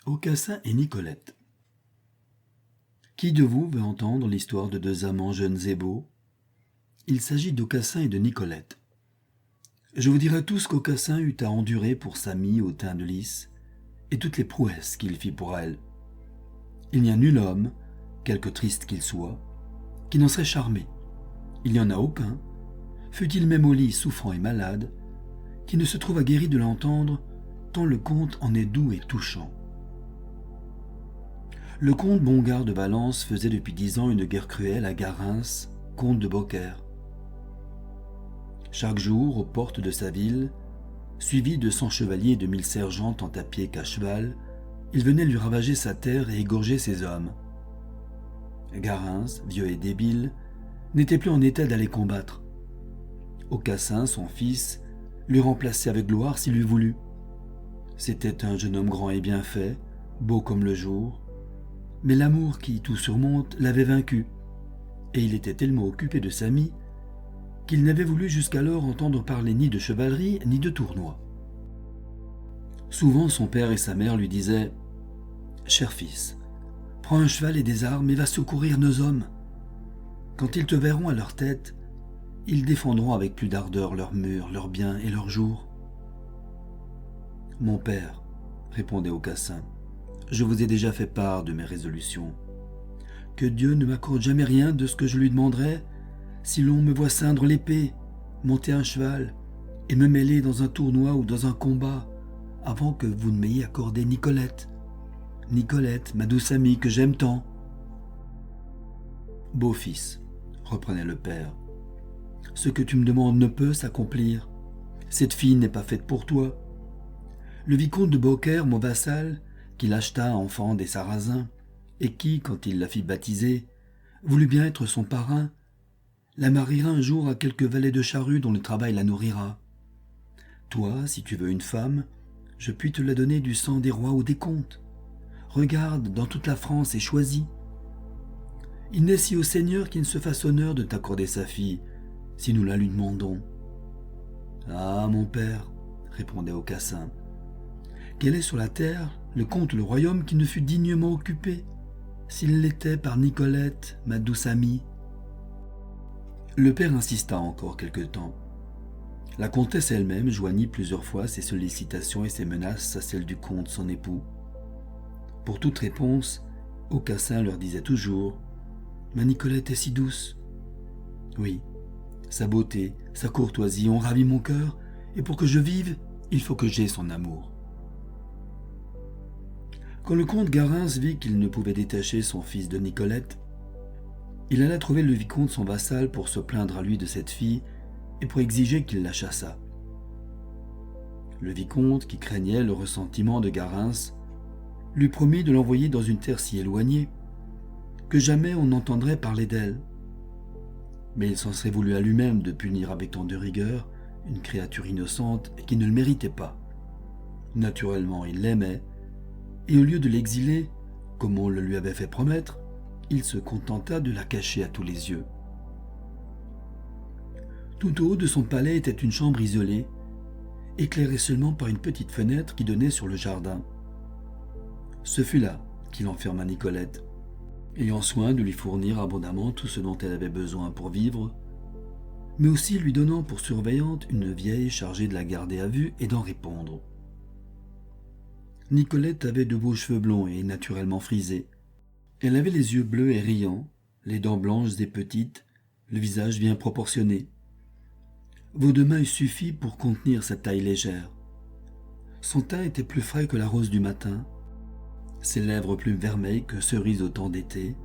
Aucassin et Nicolette. Qui de vous veut entendre l'histoire de deux amants jeunes et beaux? Il s'agit d'Aucassin et de Nicolette. Je vous dirai tout ce qu'Aucassin eut à endurer pour sa mie au teint de lys, et toutes les prouesses qu'il fit pour elle. Il n'y a nul homme, quelque triste qu'il soit, qui n'en serait charmé. Il n'y en a aucun, fût-il même au lit souffrant et malade, qui ne se trouve aguerri de l'entendre, tant le conte en est doux et touchant. Le comte Bongard de Valence faisait depuis 10 ans une guerre cruelle à Garens, comte de Beaucaire. Chaque jour, aux portes de sa ville, suivi de 100 chevaliers et de 1000 sergents tant à pied qu'à cheval, il venait lui ravager sa terre et égorger ses hommes. Garens, vieux et débile, n'était plus en état d'aller combattre. Aucassin, son fils, lui remplaçait avec gloire s'il eût voulu. C'était un jeune homme grand et bien fait, beau comme le jour, mais l'amour qui tout surmonte l'avait vaincu, et il était tellement occupé de sa mie qu'il n'avait voulu jusqu'alors entendre parler ni de chevalerie ni de tournoi. Souvent son père et sa mère lui disaient « Cher fils, prends un cheval et des armes et va secourir nos hommes. Quand ils te verront à leur tête, ils défendront avec plus d'ardeur leurs murs, leurs biens et leurs jours. » « Mon père, répondait Aucassin, je vous ai déjà fait part de mes résolutions. Que Dieu ne m'accorde jamais rien de ce que je lui demanderai si l'on me voit ceindre l'épée, monter un cheval et me mêler dans un tournoi ou dans un combat avant que vous ne m'ayez accordé Nicolette. Nicolette, ma douce amie que j'aime tant. » « Beau fils, reprenait le père, ce que tu me demandes ne peut s'accomplir. Cette fille n'est pas faite pour toi. Le vicomte de Beaucaire, mon vassal, qui l'acheta enfant des Sarrasins, et qui, quand il la fit baptiser, voulut bien être son parrain, la mariera un jour à quelque valet de charrue dont le travail la nourrira. Toi, si tu veux une femme, je puis te la donner du sang des rois ou des comtes. Regarde dans toute la France et choisis. Il n'est si au Seigneur qu'il ne se fasse honneur de t'accorder sa fille, si nous la lui demandons. »« Ah, mon père, répondait Aucassin, quel est sur la terre le comte ou le royaume qui ne fût dignement occupé, s'il l'était par Nicolette, ma douce amie. » Le père insista encore quelque temps. La comtesse elle-même joignit plusieurs fois ses sollicitations et ses menaces à celles du comte son époux. Pour toute réponse, Aucassin leur disait toujours « Ma Nicolette est si douce. » Oui, sa beauté, sa courtoisie ont ravi mon cœur, et pour que je vive, il faut que j'aie son amour. Quand le comte Garens vit qu'il ne pouvait détacher son fils de Nicolette, il alla trouver le vicomte son vassal pour se plaindre à lui de cette fille et pour exiger qu'il la chassât. Le vicomte, qui craignait le ressentiment de Garens, lui promit de l'envoyer dans une terre si éloignée que jamais on n'entendrait parler d'elle. Mais il s'en serait voulu à lui-même de punir avec tant de rigueur une créature innocente et qui ne le méritait pas. Naturellement, il l'aimait, et au lieu de l'exiler, comme on le lui avait fait promettre, il se contenta de la cacher à tous les yeux. Tout au haut de son palais était une chambre isolée, éclairée seulement par une petite fenêtre qui donnait sur le jardin. Ce fut là qu'il enferma Nicolette, ayant soin de lui fournir abondamment tout ce dont elle avait besoin pour vivre, mais aussi lui donnant pour surveillante une vieille chargée de la garder à vue et d'en répondre. Nicolette avait de beaux cheveux blonds et naturellement frisés. Elle avait les yeux bleus et riants, les dents blanches et petites, le visage bien proportionné. Vos deux mains eussent suffi pour contenir sa taille légère. Son teint était plus frais que la rose du matin, ses lèvres plus vermeilles que cerises au temps d'été.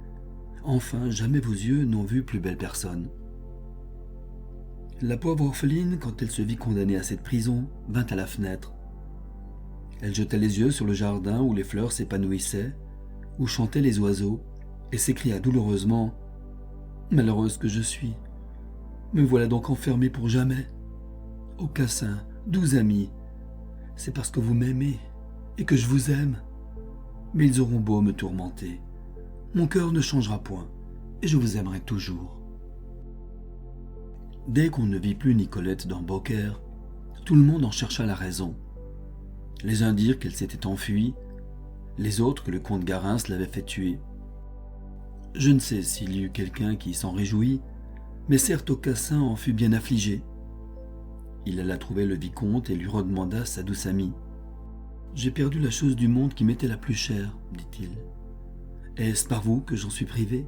Enfin, jamais vos yeux n'ont vu plus belle personne. La pauvre orpheline, quand elle se vit condamnée à cette prison, vint à la fenêtre. Elle jetait les yeux sur le jardin où les fleurs s'épanouissaient, où chantaient les oiseaux, et s'écria douloureusement « Malheureuse que je suis, me voilà donc enfermée pour jamais. Aucassin, doux ami, c'est parce que vous m'aimez et que je vous aime. Mais ils auront beau me tourmenter, mon cœur ne changera point, et je vous aimerai toujours. » Dès qu'on ne vit plus Nicolette dans Beaucaire, tout le monde en chercha la raison. Les uns dirent qu'elle s'était enfuie, les autres que le comte Garins l'avait fait tuer. Je ne sais s'il y eut quelqu'un qui s'en réjouit, mais certes Aucassin en fut bien affligé. Il alla trouver le vicomte et lui redemanda sa douce amie. « J'ai perdu la chose du monde qui m'était la plus chère, dit-il. Est-ce par vous que j'en suis privé?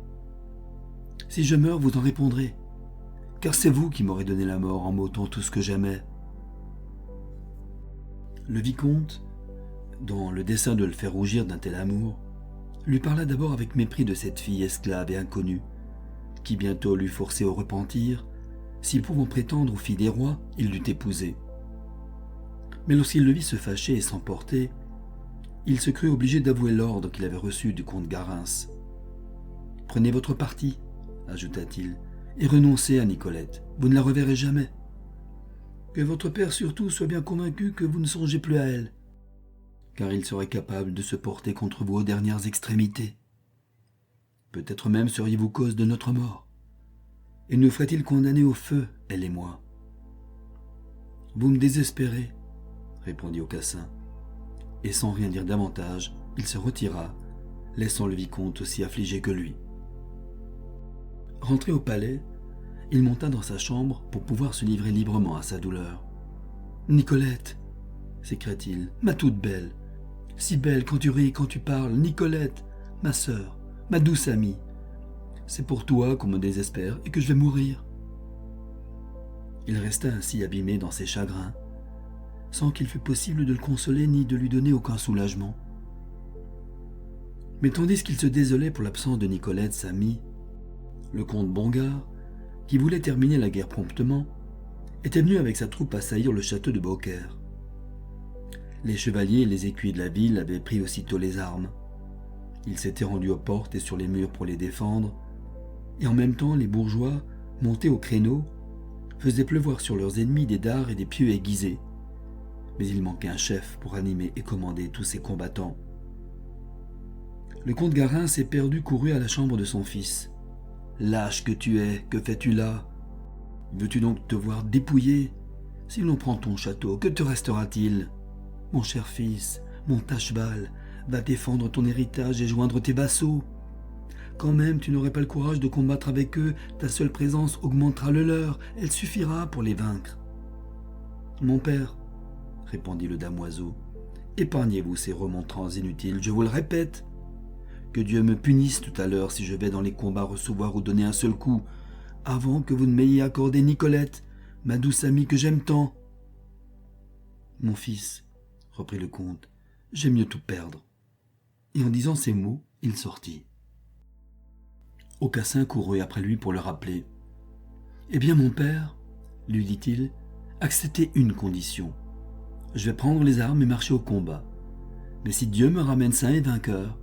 Si je meurs, vous en répondrez, car c'est vous qui m'aurez donné la mort en m'ôtant tout ce que j'aimais. » Le vicomte, dans le dessein de le faire rougir d'un tel amour, lui parla d'abord avec mépris de cette fille esclave et inconnue, qui bientôt l'eût forcé au repentir. Si pouvant prétendre aux filles des rois, il l'eût épousée. Mais lorsqu'il le vit se fâcher et s'emporter, il se crut obligé d'avouer l'ordre qu'il avait reçu du comte Garins. « Prenez votre parti, ajouta-t-il, et renoncez à Nicolette, vous ne la reverrez jamais. Que votre père surtout soit bien convaincu que vous ne songez plus à elle, car il serait capable de se porter contre vous aux dernières extrémités. Peut-être même seriez-vous cause de notre mort, et nous ferait-il condamner au feu, elle et moi. » « Vous me désespérez, » répondit Aucassin, et sans rien dire davantage, il se retira, laissant le vicomte aussi affligé que lui. Rentré au palais, il monta dans sa chambre pour pouvoir se livrer librement à sa douleur. « Nicolette !» s'écria-t-il, « ma toute belle, si belle quand tu ris, quand tu parles, Nicolette, ma sœur, ma douce amie. C'est pour toi qu'on me désespère et que je vais mourir. » Il resta ainsi abîmé dans ses chagrins, sans qu'il fût possible de le consoler ni de lui donner aucun soulagement. Mais tandis qu'il se désolait pour l'absence de Nicolette, sa amie, le comte Bongard, qui voulait terminer la guerre promptement, était venu avec sa troupe assaillir le château de Beaucaire. Les chevaliers et les écuyers de la ville avaient pris aussitôt les armes. Ils s'étaient rendus aux portes et sur les murs pour les défendre, et en même temps les bourgeois, montés au créneau, faisaient pleuvoir sur leurs ennemis des dards et des pieux aiguisés. Mais il manquait un chef pour animer et commander tous ces combattants. Le comte Garins éperdu courut à la chambre de son fils. « Lâche que tu es, que fais-tu là? Veux-tu donc te voir dépouillé? Si l'on prend ton château, que te restera-t-il? Mon cher fils, monte à cheval, va défendre ton héritage et joindre tes vassaux. Quand même tu n'aurais pas le courage de combattre avec eux, ta seule présence augmentera le leur, elle suffira pour les vaincre. »« Mon père, répondit le damoiseau, épargnez-vous ces remontrances inutiles, je vous le répète. Que Dieu me punisse tout à l'heure si je vais dans les combats recevoir ou donner un seul coup, avant que vous ne m'ayez accordé Nicolette, ma douce amie que j'aime tant. »« Mon fils, reprit le comte, j'aime mieux tout perdre. » Et en disant ces mots, il sortit. Aucassin courut après lui pour le rappeler. « Eh bien, mon père, lui dit-il, acceptez une condition. Je vais prendre les armes et marcher au combat. Mais si Dieu me ramène sain et vainqueur,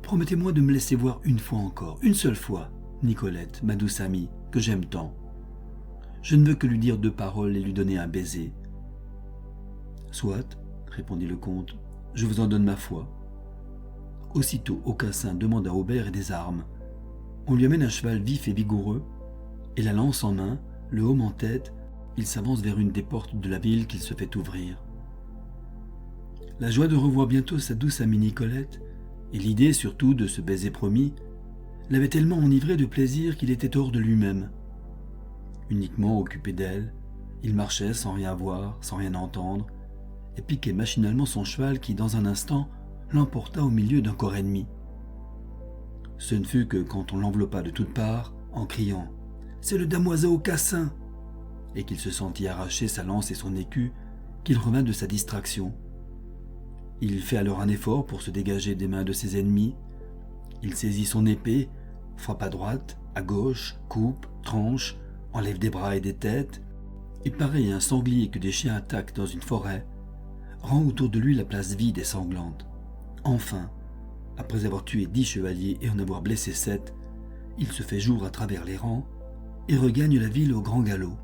promettez-moi de me laisser voir une fois encore, une seule fois, Nicolette, ma douce amie, que j'aime tant. Je ne veux que lui dire 2 paroles et lui donner un baiser. »« Soit, répondit le comte, je vous en donne ma foi. » Aussitôt, Aucassin demanda Aubert et des armes. On lui amène un cheval vif et vigoureux, et la lance en main, le aume en tête, il s'avance vers une des portes de la ville qu'il se fait ouvrir. La joie de revoir bientôt sa douce amie Nicolette, et l'idée surtout de ce baiser promis, l'avait tellement enivré de plaisir qu'il était hors de lui-même. Uniquement occupé d'elle, il marchait sans rien voir, sans rien entendre, et piquait machinalement son cheval qui, dans un instant, l'emporta au milieu d'un corps ennemi. Ce ne fut que quand on l'enveloppa de toutes parts, en criant « C'est le damoiseau Aucassin !» et qu'il se sentit arracher sa lance et son écu, qu'il revint de sa distraction. Il fit alors un effort pour se dégager des mains de ses ennemis. Il saisit son épée, frappe à droite, à gauche, coupe, tranche, enlève des bras et des têtes, et pareil à un sanglier que des chiens attaquent dans une forêt, rend autour de lui la place vide et sanglante. Enfin, après avoir tué 10 chevaliers et en avoir blessé 7, il se fait jour à travers les rangs et regagne la ville au grand galop.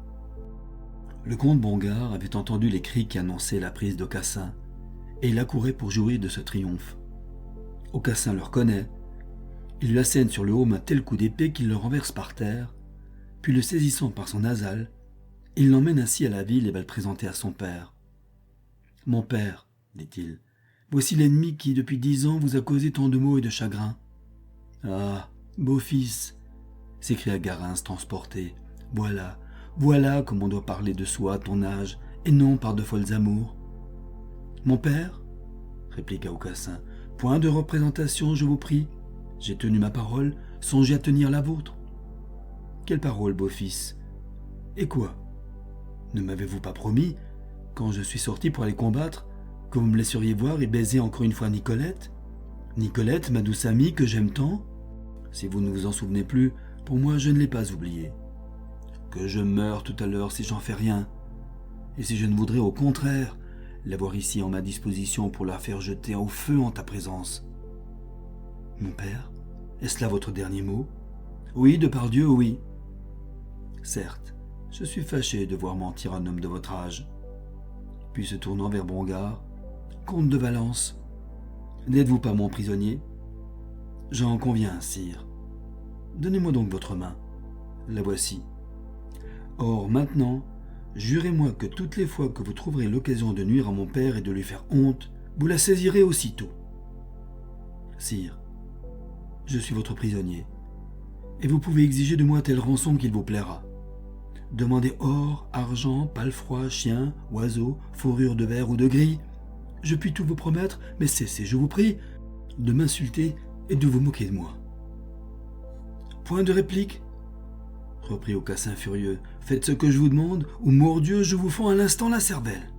Le comte Bongard avait entendu les cris qui annonçaient la prise d'Aucassin, et il accourait pour jouir de ce triomphe. Aucassin le reconnaît, il lui assène sur le aume un tel coup d'épée qu'il le renverse par terre, puis le saisissant par son nasal, il l'emmène ainsi à la ville et va le présenter à son père. « Mon père, dit-il, Voici l'ennemi qui, depuis 10 ans, vous a causé tant de maux et de chagrins. »« Ah, beau-fils !» s'écria Garens transporté. « Voilà comme on doit parler de soi à ton âge, et non par de folles amours. »« Mon père ?» répliqua Aucassin. « Point de représentation, je vous prie. J'ai tenu ma parole, songez à tenir la vôtre. »« Quelle parole, beau-fils ? Et quoi ? Ne m'avez-vous pas promis, quand je suis sorti pour aller combattre, que vous me laisseriez voir et baiser encore une fois Nicolette ? Nicolette, ma douce amie que j'aime tant ? Si vous ne vous en souvenez plus, pour moi je ne l'ai pas oubliée. Que je meure tout à l'heure si j'en fais rien. Et si je ne voudrais au contraire l'avoir ici en ma disposition pour la faire jeter au feu en ta présence. » »« Mon père, est-ce là votre dernier mot ? » ?»« Oui, de par Dieu, oui. »« Certes, je suis fâché de voir mentir un homme de votre âge. » Puis se tournant vers Brongard, « Comte de Valence, n'êtes-vous pas mon prisonnier ? » ?»« J'en conviens, sire. Donnez-moi donc votre main. La voici. Or, maintenant, jurez-moi que toutes les fois que vous trouverez l'occasion de nuire à mon père et de lui faire honte, vous la saisirez aussitôt. Sire, je suis votre prisonnier, et vous pouvez exiger de moi telle rançon qu'il vous plaira. Demandez or, argent, palefroid, chien, oiseau, fourrure de verre ou de gris. Je puis tout vous promettre, mais cessez, je vous prie, de m'insulter et de vous moquer de moi. »« Point de réplique, reprit Aucassin furieux. « Faites ce que je vous demande, ou mordieu, je vous fends à l'instant la cervelle. »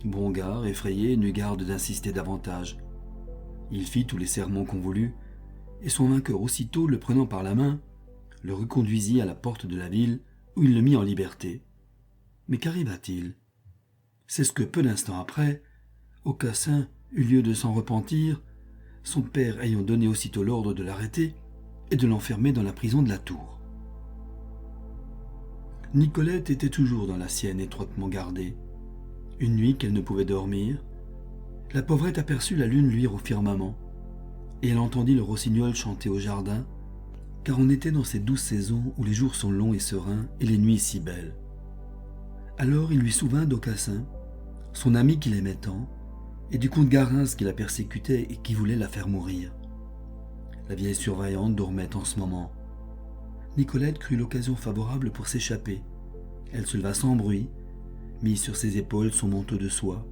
Brongard, effrayé, n'eut garde d'insister davantage. Il fit tous les serments qu'on voulut, et son vainqueur aussitôt, le prenant par la main, le reconduisit à la porte de la ville, où il le mit en liberté. Mais qu'arriva-t-il ? C'est ce que, peu d'instants après, Aucassin eut lieu de s'en repentir, son père ayant donné aussitôt l'ordre de l'arrêter et de l'enfermer dans la prison de la Tour. Nicolette était toujours dans la sienne étroitement gardée. Une nuit qu'elle ne pouvait dormir, la pauvrette aperçut la lune luire au firmament, et elle entendit le rossignol chanter au jardin, car on était dans ces douces saisons où les jours sont longs et sereins et les nuits si belles. Alors il lui souvint d'Aucassin, son ami qu'il aimait tant, et du comte Garens qui la persécutait et qui voulait la faire mourir. La vieille surveillante dormait en ce moment. Nicolette crut l'occasion favorable pour s'échapper. Elle se leva sans bruit, mit sur ses épaules son manteau de soie,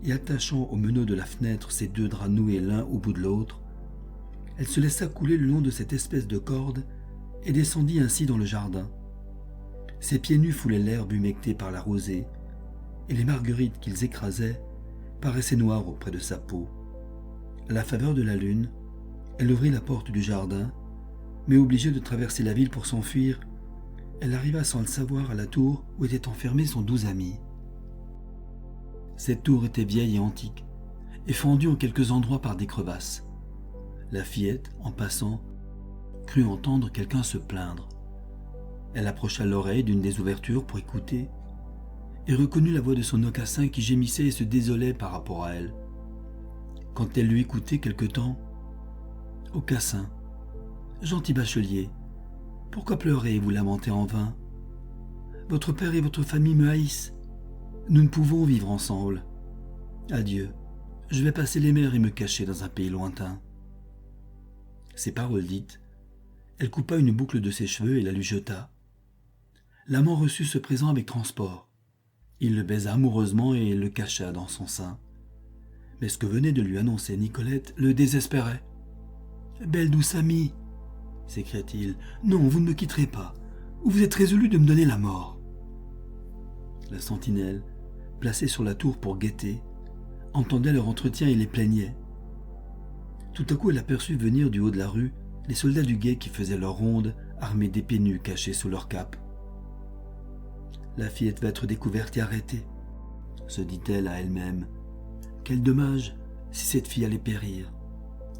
et attachant au meneau de la fenêtre ses 2 draps noués l'un au bout de l'autre, elle se laissa couler le long de cette espèce de corde et descendit ainsi dans le jardin. Ses pieds nus foulaient l'herbe humectée par la rosée, et les marguerites qu'ils écrasaient paraissaient noires auprès de sa peau. À la faveur de la lune, elle ouvrit la porte du jardin, mais obligée de traverser la ville pour s'enfuir, elle arriva sans le savoir à la tour où était enfermé son doux ami. Cette tour était vieille et antique, et fendue en quelques endroits par des crevasses. La fillette, en passant, crut entendre quelqu'un se plaindre. Elle approcha l'oreille d'une des ouvertures pour écouter, et reconnut la voix de son Aucassin qui gémissait et se désolait par rapport à elle. Quand elle l'eut écouté quelque temps, « Aucassin, gentil bachelier, pourquoi pleurez et vous lamentez en vain ? Votre père et votre famille me haïssent. Nous ne pouvons vivre ensemble. Adieu, je vais passer les mers et me cacher dans un pays lointain. » Ces paroles dites, elle coupa une boucle de ses cheveux et la lui jeta. L'amant reçut ce présent avec transport. Il le baisa amoureusement et le cacha dans son sein. Mais ce que venait de lui annoncer Nicolette le désespérait. « Belle douce amie !» s'écria-t-il. « Non, vous ne me quitterez pas, ou vous êtes résolu de me donner la mort. » La sentinelle, placée sur la tour pour guetter, entendait leur entretien et les plaignait. Tout à coup, elle aperçut venir du haut de la rue les soldats du guet qui faisaient leur ronde, armés d'épées nues cachées sous leurs capes. « La fillette va être découverte et arrêtée, » se dit-elle à elle-même. « Quel dommage si cette fille allait périr.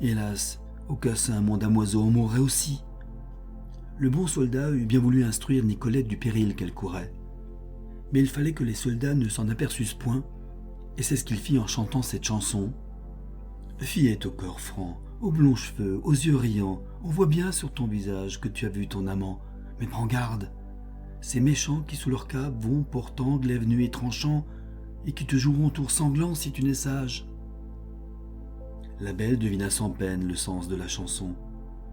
Hélas, Aucassin, mon damoiseau, en mourrait aussi. » Le bon soldat eût bien voulu instruire Nicolette du péril qu'elle courait. Mais il fallait que les soldats ne s'en aperçussent point, et c'est ce qu'il fit en chantant cette chanson. « Fillette au cœur franc, aux blonds cheveux, aux yeux riants, on voit bien sur ton visage que tu as vu ton amant, mais prends garde. Ces méchants qui sous leur cape vont, portant glaive nu et tranchant, et qui te joueront tours sanglants si tu n'es sage. » La belle devina sans peine le sens de la chanson.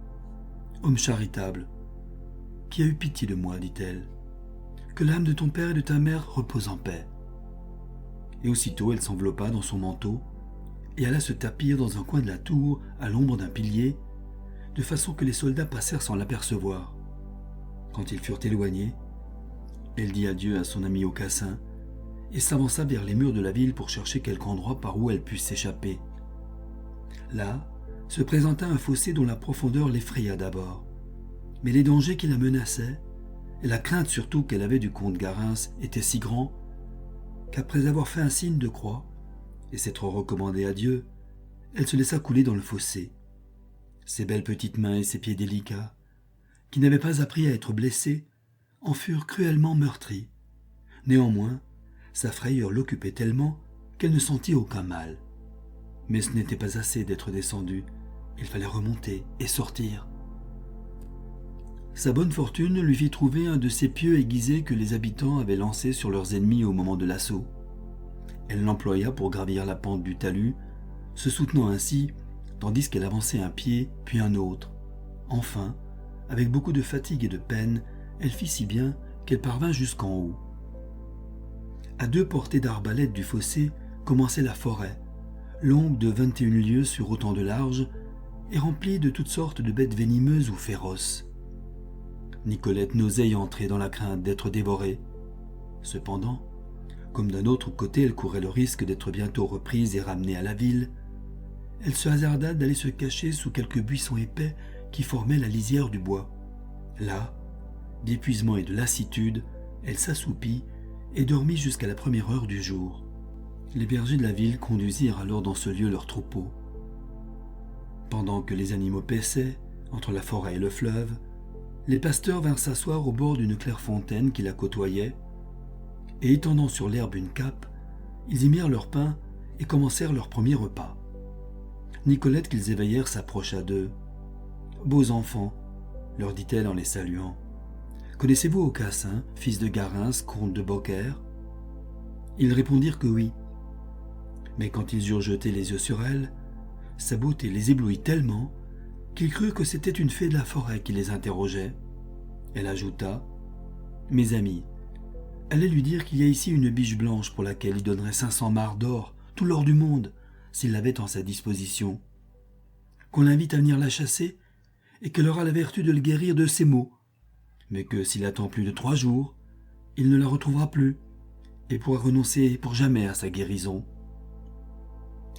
« Homme charitable, qui a eu pitié de moi, dit-elle, que l'âme de ton père et de ta mère repose en paix. » Et aussitôt elle s'enveloppa dans son manteau et alla se tapir dans un coin de la tour à l'ombre d'un pilier, de façon que les soldats passèrent sans l'apercevoir. Quand ils furent éloignés, elle dit adieu à son ami Aucassin et s'avança vers les murs de la ville pour chercher quelque endroit par où elle pût s'échapper. Là se présenta un fossé dont la profondeur l'effraya d'abord, mais les dangers qui la menaçaient, et la crainte surtout qu'elle avait du comte Garens, étaient si grands qu'après avoir fait un signe de croix et s'être recommandée à Dieu, elle se laissa couler dans le fossé. Ses belles petites mains et ses pieds délicats, qui n'avaient pas appris à être blessés, en furent cruellement meurtris. Néanmoins, sa frayeur l'occupait tellement qu'elle ne sentit aucun mal. Mais ce n'était pas assez d'être descendue, il fallait remonter et sortir. Sa bonne fortune lui fit trouver un de ces pieux aiguisés que les habitants avaient lancés sur leurs ennemis au moment de l'assaut. Elle l'employa pour gravir la pente du talus, se soutenant ainsi, tandis qu'elle avançait un pied puis un autre. Enfin, avec beaucoup de fatigue et de peine, elle fit si bien qu'elle parvint jusqu'en haut. À 2 portées d'arbalète du fossé commençait la forêt, longue de 21 lieues sur autant de large et remplie de toutes sortes de bêtes venimeuses ou féroces. Nicolette n'osait y entrer dans la crainte d'être dévorée. Cependant, comme d'un autre côté elle courait le risque d'être bientôt reprise et ramenée à la ville, elle se hasarda d'aller se cacher sous quelques buissons épais qui formaient la lisière du bois. Là, d'épuisement et de lassitude, elle s'assoupit et dormit jusqu'à la première heure du jour. Les bergers de la ville conduisirent alors dans ce lieu leurs troupeaux. Pendant que les animaux paissaient, entre la forêt et le fleuve, les pasteurs vinrent s'asseoir au bord d'une claire fontaine qui la côtoyait, et étendant sur l'herbe une cape, ils y mirent leur pain et commencèrent leur premier repas. Nicolette, qu'ils éveillèrent, s'approcha d'eux. « Beaux enfants, leur dit-elle en les saluant, connaissez-vous Aucassin, fils de Garens, comte de Beaucaire ?» Ils répondirent que oui. Mais quand ils eurent jeté les yeux sur elle, sa beauté les éblouit tellement qu'ils crurent que c'était une fée de la forêt qui les interrogeait. Elle ajouta : « Mes amis, allez lui dire qu'il y a ici une biche blanche pour laquelle il donnerait 500 marcs d'or, tout l'or du monde, s'il l'avait en sa disposition. Qu'on l'invite à venir la chasser et qu'elle aura la vertu de le guérir de ses maux, mais que s'il attend plus de 3 jours, il ne la retrouvera plus et pourra renoncer pour jamais à sa guérison. »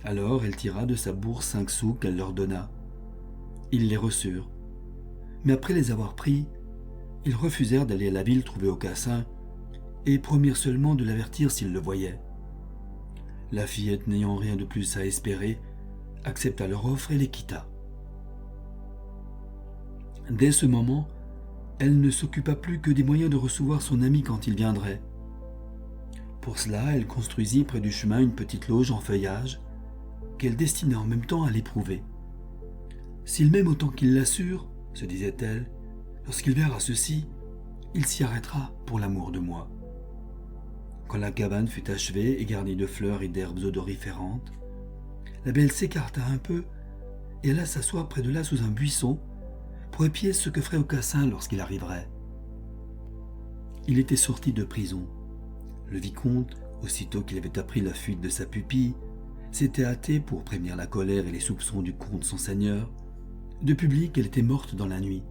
Alors elle tira de sa bourse 5 sous qu'elle leur donna. Ils les reçurent, mais après les avoir pris, ils refusèrent d'aller à la ville trouver Aucassin et promirent seulement de l'avertir s'ils le voyaient. La fillette, n'ayant rien de plus à espérer, accepta leur offre et les quitta. Dès ce moment, elle ne s'occupa plus que des moyens de recevoir son ami quand il viendrait. Pour cela, elle construisit près du chemin une petite loge en feuillage qu'elle destina en même temps à l'éprouver. « S'il m'aime autant qu'il l'assure, se disait-elle, lorsqu'il verra ceci, il s'y arrêtera pour l'amour de moi. » Quand la cabane fut achevée et garnie de fleurs et d'herbes odoriférantes, la belle s'écarta un peu et alla s'asseoir près de là sous un buisson pour épier ce que ferait Aucassin lorsqu'il arriverait. Il était sorti de prison. Le vicomte, aussitôt qu'il avait appris la fuite de sa pupille, s'était hâté, pour prévenir la colère et les soupçons du comte son seigneur, de publier qu'elle était morte dans la nuit,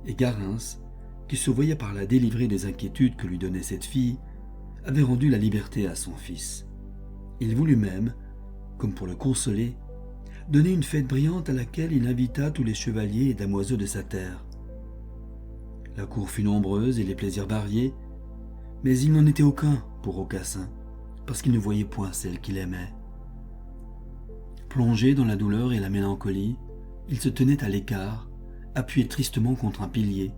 et Garens, qui se voyait par là délivré des inquiétudes que lui donnait cette fille, avait rendu la liberté à son fils. Il voulut même, comme pour le consoler, donner une fête brillante à laquelle il invita tous les chevaliers et damoiseux de sa terre. La cour fut nombreuse et les plaisirs variés, mais il n'en était aucun pour Aucassin, parce qu'il ne voyait point celle qu'il aimait. Plongé dans la douleur et la mélancolie, il se tenait à l'écart, appuyé tristement contre un pilier.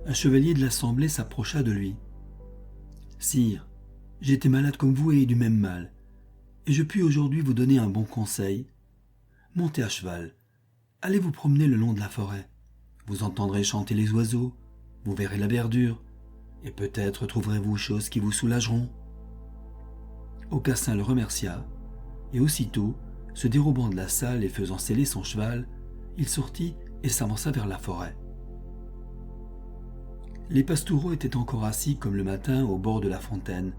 Un chevalier de l'assemblée s'approcha de lui. « Sire, j'ai été malade comme vous et du même mal, et je puis aujourd'hui vous donner un bon conseil. Montez à cheval, allez vous promener le long de la forêt. Vous entendrez chanter les oiseaux, vous verrez la verdure, et peut-être trouverez-vous choses qui vous soulageront. » Aucassin le remercia, et aussitôt, se dérobant de la salle et faisant seller son cheval, il sortit et s'avança vers la forêt. Les pastoureaux étaient encore assis comme le matin au bord de la fontaine.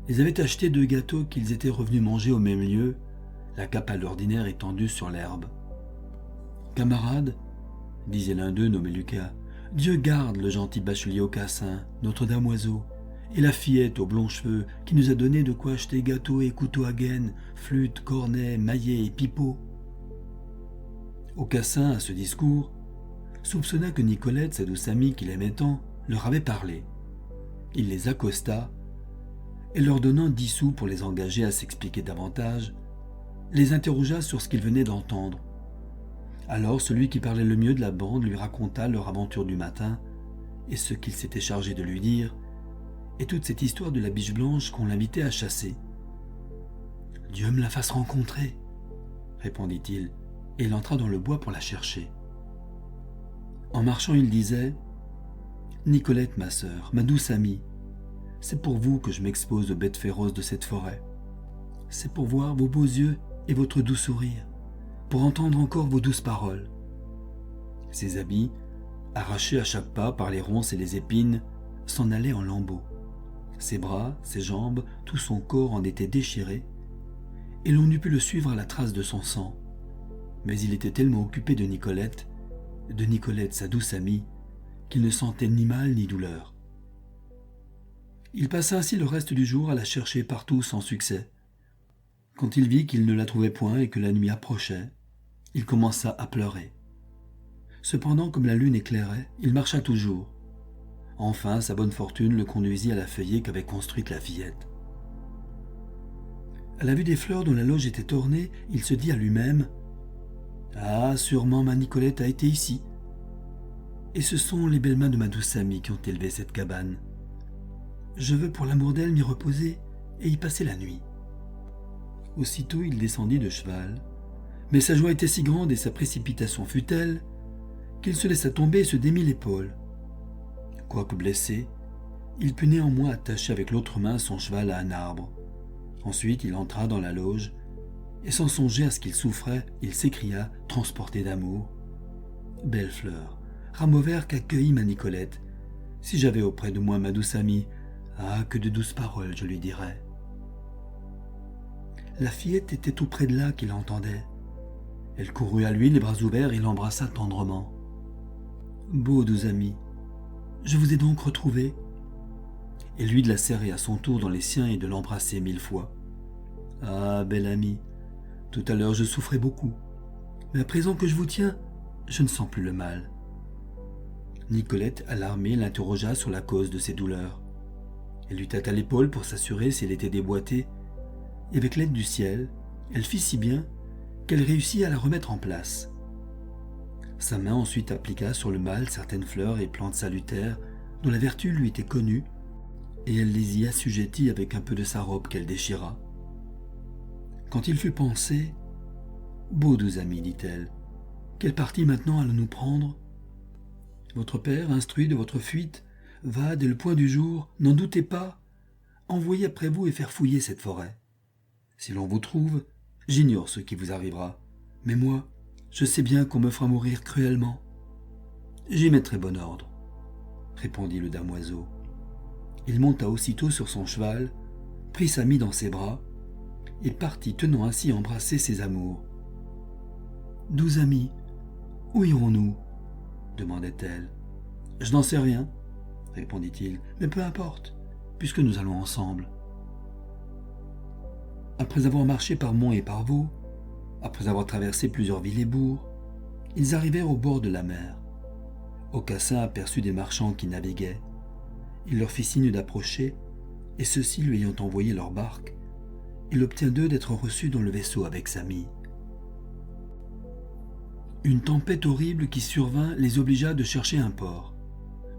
Ils avaient acheté 2 gâteaux qu'ils étaient revenus manger au même lieu, la cape à l'ordinaire étendue sur l'herbe. « Camarade, disait l'un d'eux nommé Lucas, Dieu garde le gentil bachelier Aucassin, notre damoiseau, et la fillette aux blonds cheveux qui nous a donné de quoi acheter gâteaux et couteaux à gaine, flûtes, cornets, maillets et pipeaux. » Aucassin, à ce discours, soupçonna que Nicolette, sa douce amie qu'il aimait tant, leur avait parlé. Il les accosta et, leur donnant 10 sous pour les engager à s'expliquer davantage, les interrogea sur ce qu'ils venaient d'entendre. Alors celui qui parlait le mieux de la bande lui raconta leur aventure du matin et ce qu'il s'était chargé de lui dire, et toute cette histoire de la biche blanche qu'on l'invitait à chasser. « Dieu me la fasse rencontrer, » répondit-il, et il entra dans le bois pour la chercher. En marchant, il disait « Nicolette, ma sœur, ma douce amie, c'est pour vous que je m'expose aux bêtes féroces de cette forêt. C'est pour voir vos beaux yeux et votre doux sourire, pour entendre encore vos douces paroles. » Ses habits, arrachés à chaque pas par les ronces et les épines, s'en allaient en lambeaux. Ses bras, ses jambes, tout son corps en était déchiré, et l'on eût pu le suivre à la trace de son sang. Mais il était tellement occupé de Nicolette sa douce amie, qu'il ne sentait ni mal ni douleur. Il passa ainsi le reste du jour à la chercher partout sans succès. Quand il vit qu'il ne la trouvait point et que la nuit approchait, il commença à pleurer. Cependant, comme la lune éclairait, il marcha toujours. Enfin, sa bonne fortune le conduisit à la feuillée qu'avait construite la fillette. À la vue des fleurs dont la loge était ornée, il se dit à lui-même « Ah, sûrement ma Nicolette a été ici. Et ce sont les belles mains de ma douce amie qui ont élevé cette cabane. Je veux pour l'amour d'elle m'y reposer et y passer la nuit. » Aussitôt il descendit de cheval, mais sa joie était si grande et sa précipitation fut telle qu'il se laissa tomber et se démit l'épaule. Quoique blessé, il put néanmoins attacher avec l'autre main son cheval à un arbre. Ensuite il entra dans la loge, et sans songer à ce qu'il souffrait, il s'écria, transporté d'amour. « Belle fleur, rameau vert qu'accueillit ma Nicolette, si j'avais auprès de moi ma douce amie, ah, que de douces paroles je lui dirais. » La fillette était tout près de là qu'il entendait. Elle courut à lui, les bras ouverts, et l'embrassa tendrement. « Beau doux ami, je vous ai donc retrouvé. » Et lui de la serrer à son tour dans les siens et de l'embrasser 1000 fois. « Ah, belle amie, tout à l'heure je souffrais beaucoup, mais à présent que je vous tiens, je ne sens plus le mal. » Nicolette, alarmée, l'interrogea sur la cause de ses douleurs. Elle lui tâta l'épaule pour s'assurer si elle était déboîtée, et avec l'aide du ciel, elle fit si bien qu'elle réussit à la remettre en place. Sa main ensuite appliqua sur le mal certaines fleurs et plantes salutaires dont la vertu lui était connue, et elle les y assujettit avec un peu de sa robe qu'elle déchira. Quand il fut pensé, « Beau doux ami, dit-elle, quel parti maintenant allons-nous prendre? Votre père, instruit de votre fuite, va, dès le point du jour, n'en doutez pas, envoyer après vous et faire fouiller cette forêt. Si l'on vous trouve, j'ignore ce qui vous arrivera, mais moi, je sais bien qu'on me fera mourir cruellement. J'y mettrai bon ordre, » répondit le damoiseau. Il monta aussitôt sur son cheval, prit sa mie dans ses bras, et partit tenant ainsi embrassé ses amours. « Doux ami, où irons-nous » demandait-elle. « Je n'en sais rien, » répondit-il, « mais peu importe, puisque nous allons ensemble. » Après avoir marché par monts et par vaux, après avoir traversé plusieurs villes et bourgs, ils arrivèrent au bord de la mer. Aucassin aperçut des marchands qui naviguaient. Il leur fit signe d'approcher, et ceux-ci lui ayant envoyé leur barque, il obtint d'eux d'être reçus dans le vaisseau avec sa mie. Une tempête horrible qui survint les obligea de chercher un port,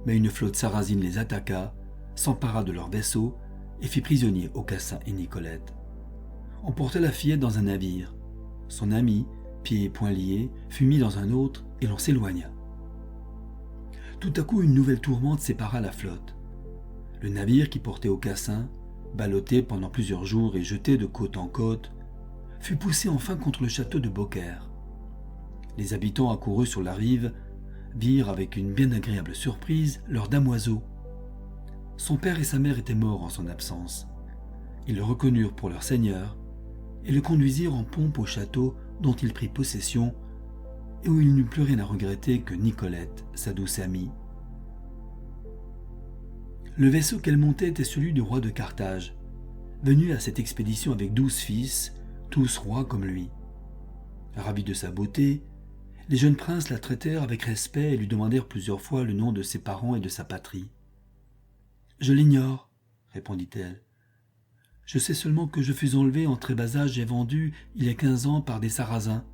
mais une flotte sarrasine les attaqua, s'empara de leur vaisseau et fit prisonniers Aucassin et Nicolette. On porta la fillette dans un navire. Son ami, pieds et poings liés, fut mis dans un autre et l'on s'éloigna. Tout à coup, une nouvelle tourmente sépara la flotte. Le navire qui portait Aucassin ballotté pendant plusieurs jours et jeté de côte en côte, fut poussé enfin contre le château de Beaucaire. Les habitants accourus sur la rive virent avec une bien agréable surprise leur damoiseau. Son père et sa mère étaient morts en son absence. Ils le reconnurent pour leur seigneur et le conduisirent en pompe au château dont il prit possession et où il n'eut plus rien à regretter que Nicolette, sa douce amie. Le vaisseau qu'elle montait était celui du roi de Carthage, venu à cette expédition avec 12 fils, tous rois comme lui. Ravis de sa beauté, les jeunes princes la traitèrent avec respect et lui demandèrent plusieurs fois le nom de ses parents et de sa patrie. « Je l'ignore, répondit-elle. Je sais seulement que je fus enlevée en très bas âge et vendue il y a 15 ans par des Sarrasins. »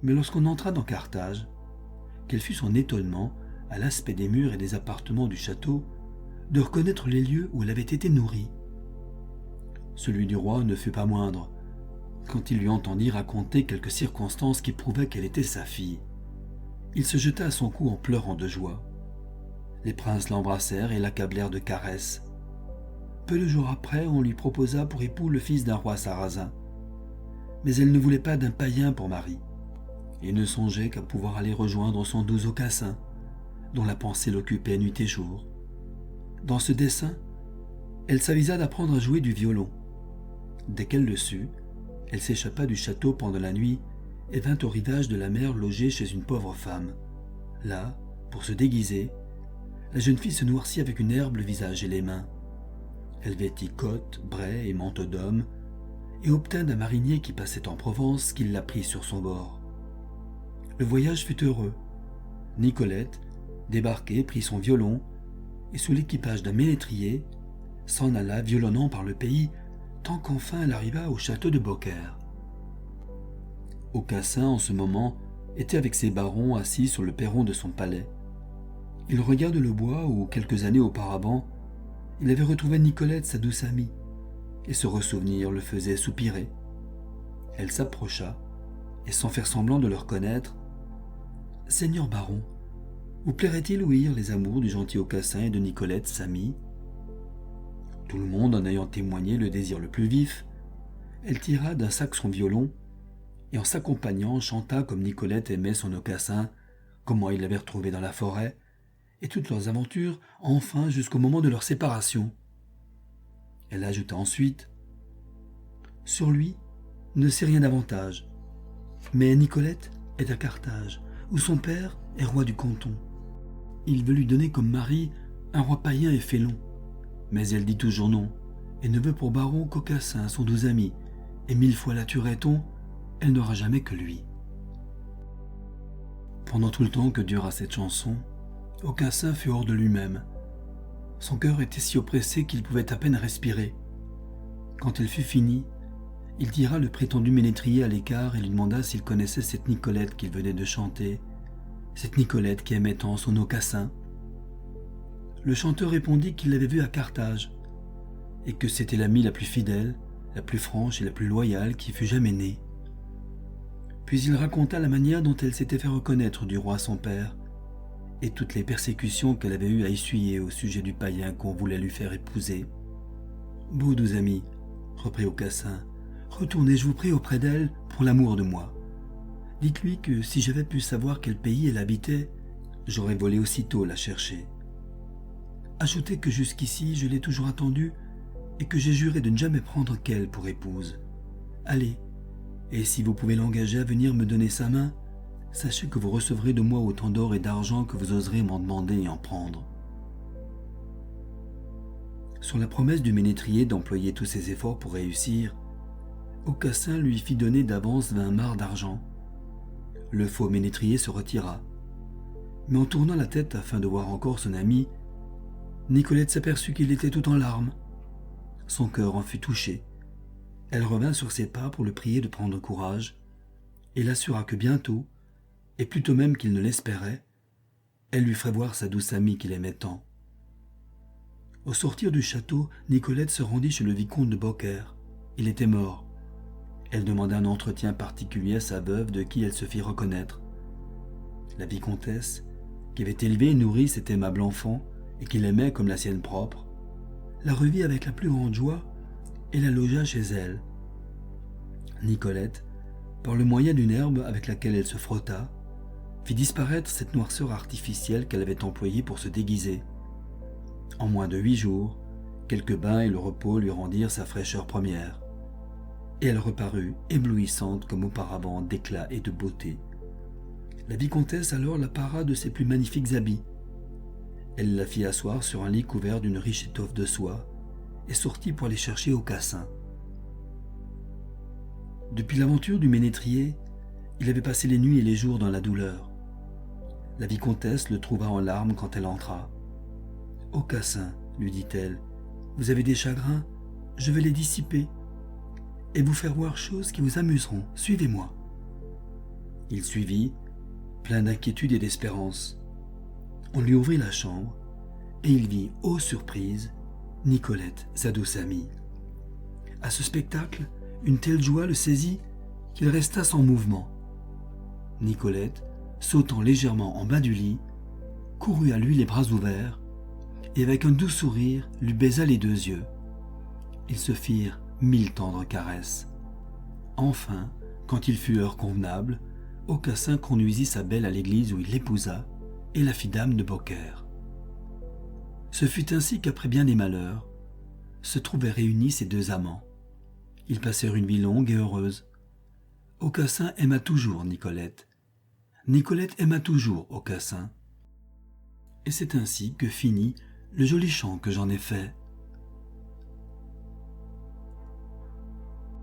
Mais lorsqu'on entra dans Carthage, quel fut son étonnement, à l'aspect des murs et des appartements du château, de reconnaître les lieux où elle avait été nourrie. Celui du roi ne fut pas moindre, quand il lui entendit raconter quelques circonstances qui prouvaient qu'elle était sa fille. Il se jeta à son cou en pleurant de joie. Les princes l'embrassèrent et l'accablèrent de caresses. Peu de jours après, on lui proposa pour époux le fils d'un roi sarrasin. Mais elle ne voulait pas d'un païen pour mari, et ne songeait qu'à pouvoir aller rejoindre son doux Aucassin, dont la pensée l'occupait nuit et jour. Dans ce dessein, elle s'avisa d'apprendre à jouer du violon. Dès qu'elle le sut, elle s'échappa du château pendant la nuit et vint au rivage de la mer loger chez une pauvre femme. Là, pour se déguiser, la jeune fille se noircit avec une herbe le visage et les mains. Elle vêtit cotte, brais et manteau d'homme et obtint d'un marinier qui passait en Provence qu'il la prit sur son bord. Le voyage fut heureux. Nicolette, débarquée, prit son violon et sous l'équipage d'un ménétrier, s'en alla violonnant par le pays tant qu'enfin elle arriva au château de Beaucaire. Aucassin, en ce moment, était avec ses barons assis sur le perron de son palais. Il regarde le bois où, quelques années auparavant, il avait retrouvé Nicolette, sa douce amie, et ce ressouvenir le faisait soupirer. Elle s'approcha, et sans faire semblant de le reconnaître, « Seigneur baron, vous plairait-il ouïr les amours du gentil Aucassin et de Nicolette, sa amie ?» Tout le monde en ayant témoigné le désir le plus vif, elle tira d'un sac son violon, et en s'accompagnant chanta comme Nicolette aimait son Aucassin, comment il l'avait retrouvé dans la forêt, et toutes leurs aventures, enfin jusqu'au moment de leur séparation. Elle ajouta ensuite « Sur lui, ne sait rien davantage, mais Nicolette est à Carthage, où son père est roi du canton. Il veut lui donner comme mari un roi païen et félon, mais elle dit toujours non, et ne veut pour baron qu'Aucassin, son doux ami, et 1000 fois la tuerait-on, elle n'aura jamais que lui. » Pendant tout le temps que dura cette chanson, Aucassin fut hors de lui-même. Son cœur était si oppressé qu'il pouvait à peine respirer. Quand elle fut finie, il tira le prétendu ménétrier à l'écart et lui demanda s'il connaissait cette Nicolette qu'il venait de chanter, cette Nicolette qui aimait tant son Aucassin. Le chanteur répondit qu'il l'avait vue à Carthage, et que c'était l'amie la plus fidèle, la plus franche et la plus loyale qui fût jamais née. Puis il raconta la manière dont elle s'était fait reconnaître du roi son père, et toutes les persécutions qu'elle avait eues à essuyer au sujet du païen qu'on voulait lui faire épouser. « Beaux doux amis, reprit Aucassin, retournez, je vous prie, auprès d'elle pour l'amour de moi. Dites-lui que si j'avais pu savoir quel pays elle habitait, j'aurais volé aussitôt la chercher. Ajoutez que jusqu'ici je l'ai toujours attendue et que j'ai juré de ne jamais prendre qu'elle pour épouse. Allez, et si vous pouvez l'engager à venir me donner sa main, sachez que vous recevrez de moi autant d'or et d'argent que vous oserez m'en demander et en prendre. » Sur la promesse du ménétrier d'employer tous ses efforts pour réussir, Aucassin lui fit donner d'avance 20 marcs d'argent. Le faux ménétrier se retira. Mais en tournant la tête afin de voir encore son ami, Nicolette s'aperçut qu'il était tout en larmes. Son cœur en fut touché. Elle revint sur ses pas pour le prier de prendre courage, et l'assura que bientôt, et plutôt même qu'il ne l'espérait, elle lui ferait voir sa douce amie qu'il aimait tant. Au sortir du château, Nicolette se rendit chez le vicomte de Beaucaire. Il était mort. Elle demanda un entretien particulier à sa veuve de qui elle se fit reconnaître. La vicomtesse, qui avait élevé et nourri cet aimable enfant et qu'il aimait comme la sienne propre, la revit avec la plus grande joie et la logea chez elle. Nicolette, par le moyen d'une herbe avec laquelle elle se frotta, fit disparaître cette noirceur artificielle qu'elle avait employée pour se déguiser. En moins de 8 jours, quelques bains et le repos lui rendirent sa fraîcheur première, et elle reparut éblouissante comme auparavant d'éclat et de beauté. La vicomtesse alors la para de ses plus magnifiques habits. Elle la fit asseoir sur un lit couvert d'une riche étoffe de soie et sortit pour aller chercher Aucassin. Depuis l'aventure du ménétrier, il avait passé les nuits et les jours dans la douleur. La vicomtesse le trouva en larmes quand elle entra. « Aucassin, lui dit-elle, vous avez des chagrins, je vais les dissiper et vous faire voir choses qui vous amuseront. Suivez-moi. » Il suivit, plein d'inquiétude et d'espérance. On lui ouvrit la chambre et il vit, ô surprise, Nicolette, sa douce amie. À ce spectacle, une telle joie le saisit qu'il resta sans mouvement. Nicolette, sautant légèrement en bas du lit, courut à lui les bras ouverts et avec un doux sourire lui baisa les 2 yeux. Ils se firent 1000 tendres caresses. Enfin, quand il fut heure convenable, Aucassin conduisit sa belle à l'église où il l'épousa et la fit dame de Beaucaire. Ce fut ainsi qu'après bien des malheurs, se trouvaient réunis ces 2 amants. Ils passèrent une vie longue et heureuse. Aucassin aima toujours Nicolette. Nicolette aima toujours Aucassin. Et c'est ainsi que finit le joli chant que j'en ai fait.